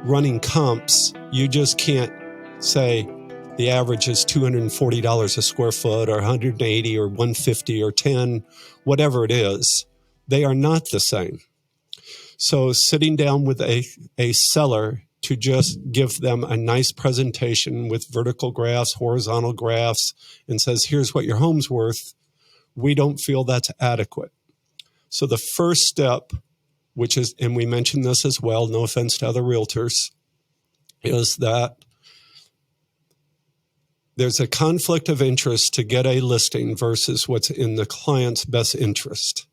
running comps, you just can't say the average is $240 a square foot or 180 or 150 or 10, whatever it is. They are not the same. So sitting down with a seller to just give them a nice presentation with vertical graphs, horizontal graphs, and says, here's what your home's worth, we don't feel that's adequate. So the first step, which is, and we mentioned this as well, no offense to other realtors, is that there's a conflict of interest to get a listing versus what's in the client's best interest.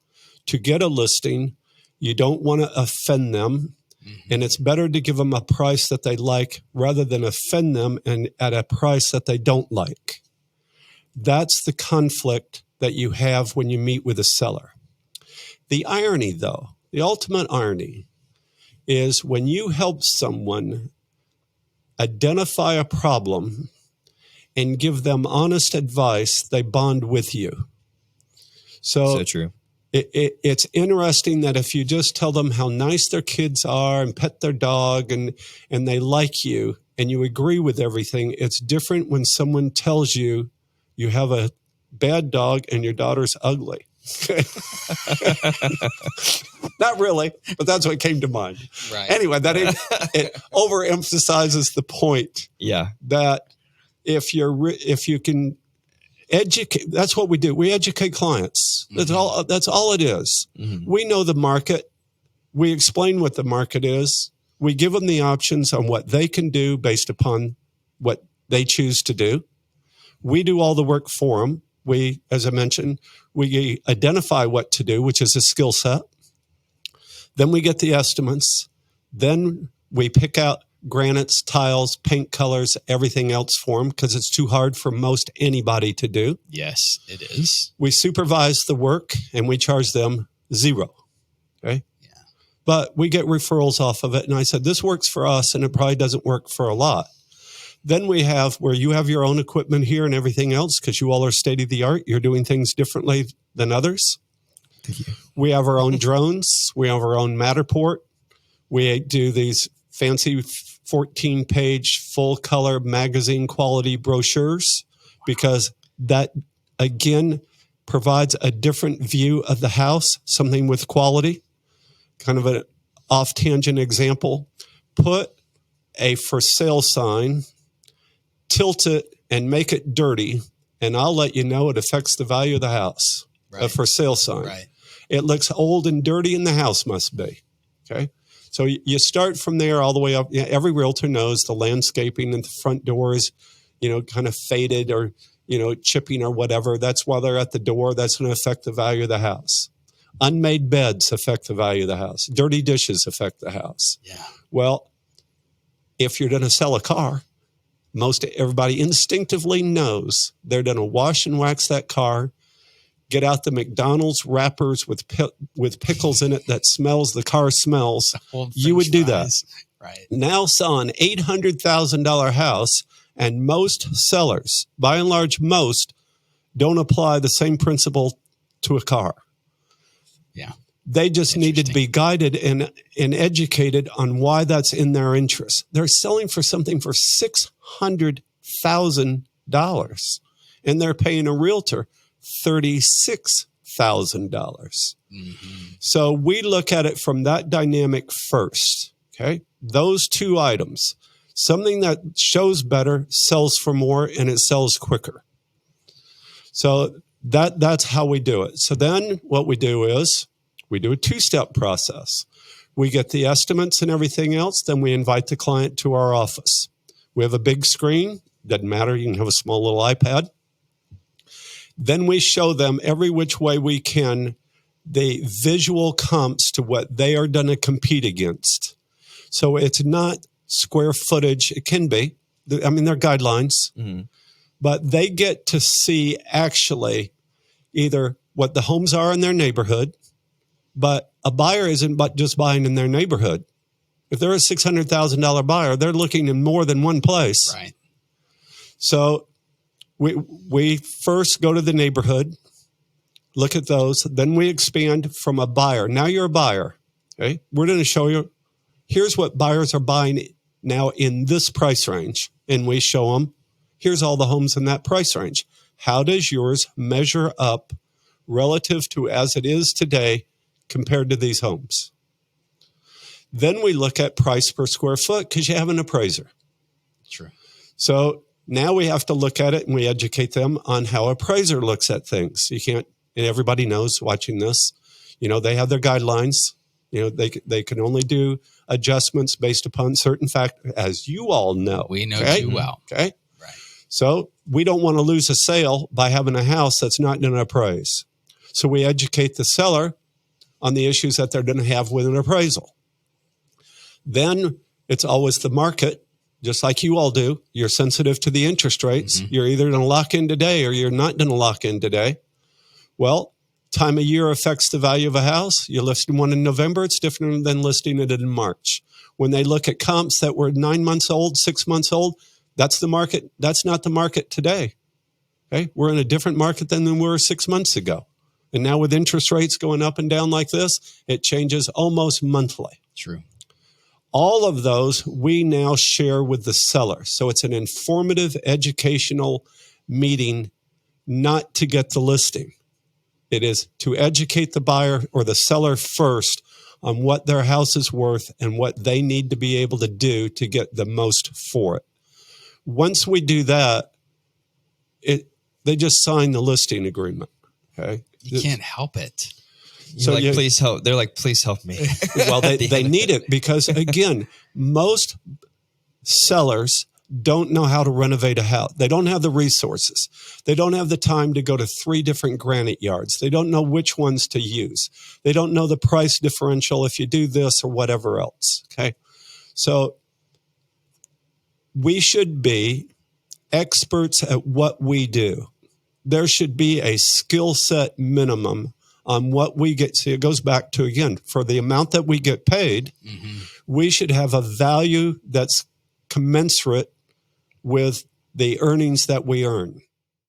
To get a listing, you don't want to offend them, and it's better to give them a price that they like rather than offend them and at a price that they don't like. That's the conflict that you have when you meet with a seller. The irony, though, the ultimate irony, is when you help someone identify a problem and give them honest advice, they bond with you. So true. It's interesting that if you just tell them how nice their kids are and pet their dog and they like you and you agree with everything, it's different when someone tells you you have a bad dog and your daughter's ugly. Not really, but that's what came to mind. Right. Anyway, it overemphasizes the point. Yeah. That if you can educate, that's what we do. We educate clients. That's all it is. Mm-hmm. We know the market. We explain what the market is. We give them the options on what they can do based upon what they choose to do. We do all the work for them. We, as I mentioned, we identify what to do, which is a skill set. Then we get the estimates. Then we pick out granites, tiles, paint colors, everything else for them because it's too hard for most anybody to do. Yes, it is. We supervise the work and we charge them $0. Okay? Yeah. But we get referrals off of it. And I said, this works for us and it probably doesn't work for a lot. Then we have where you have your own equipment here and everything else because you all are state-of-the-art. You're doing things differently than others. Thank you. We have our own drones. We have our own Matterport. We do these fancy 14-page full-color magazine quality brochures because that, again, provides a different view of the house, something with quality. Kind of an off-tangent example. Put a for sale sign, tilt it, and make it dirty, and I'll let you know it affects the value of the house. Right. A for sale sign. Right. It looks old and dirty, and the house must be. Okay? So you start from there all the way up. Every realtor knows the landscaping and the front door is, kind of faded or, chipping or whatever. That's why they're at the door. That's going to affect the value of the house. Unmade beds affect the value of the house. Dirty dishes affect the house. Yeah. Well, if you're going to sell a car, most everybody instinctively knows they're going to wash and wax that car, get out the McDonald's wrappers with pickles in it that the car smells. You would do that. Right. Now sell an $800,000 house, and most sellers, by and large, most don't apply the same principle to a car. Yeah. They just needed to be guided and educated on why that's in their interest. They're selling for something for $600,000, and they're paying a realtor $36,000. Mm-hmm. So we look at it from that dynamic first. Okay, those two items, something that shows better, sells for more, and it sells quicker. So that's how we do it. So then what we do is we do a two-step process. We get the estimates and everything else. Then we invite the client to our office. We have a big screen. Doesn't matter. You can have a small little iPad. Then we show them every which way we can the visual comps to what they are going to compete against. So it's not square footage. It can be. I mean, they're guidelines. Mm-hmm. But they get to see actually either what the homes are in their neighborhood, but a buyer isn't but just buying in their neighborhood. If they're a $600,000 buyer, they're looking in more than one place. Right. So we first go to the neighborhood, look at those, then we expand from a buyer. Now you're a buyer. Okay? We're going to show you, here's what buyers are buying now in this price range. And we show them, here's all the homes in that price range. How does yours measure up relative to as it is today compared to these homes? Then we look at price per square foot because you have an appraiser. True. So now we have to look at it and we educate them on how appraiser looks at things. You can't, and everybody knows watching this, they have their guidelines. They can only do adjustments based upon certain factors, as you all know. We know okay? too well. Okay. Right. So we don't want to lose a sale by having a house that's not going to appraise. So we educate the seller on the issues that they're going to have with an appraisal. Then it's always the market, just like you all do. You're sensitive to the interest rates. Mm-hmm. You're either going to lock in today or you're not going to lock in today. Well, time of year affects the value of a house. You list one in November, it's different than listing it in March. When they look at comps that were 9 months old, 6 months old, that's the market. That's not the market today. Okay? We're in a different market than we were 6 months ago. And now with interest rates going up and down like this, it changes almost monthly. True. All of those we now share with the seller. So it's an informative, educational meeting, not to get the listing. It is to educate the buyer or the seller first on what their house is worth and what they need to be able to do to get the most for it. Once we do that, they just sign the listing agreement. Okay, you can't help it. So please help. They're like, please help me. Well, they need it because, again, most sellers don't know how to renovate a house. They don't have the resources. They don't have the time to go to 3 different granite yards. They don't know which ones to use. They don't know the price differential if you do this or whatever else. Okay. So we should be experts at what we do. There should be a skill set minimum on what we get. See, it goes back to, again, for the amount that we get paid, mm-hmm. we should have a value that's commensurate with the earnings that we earn.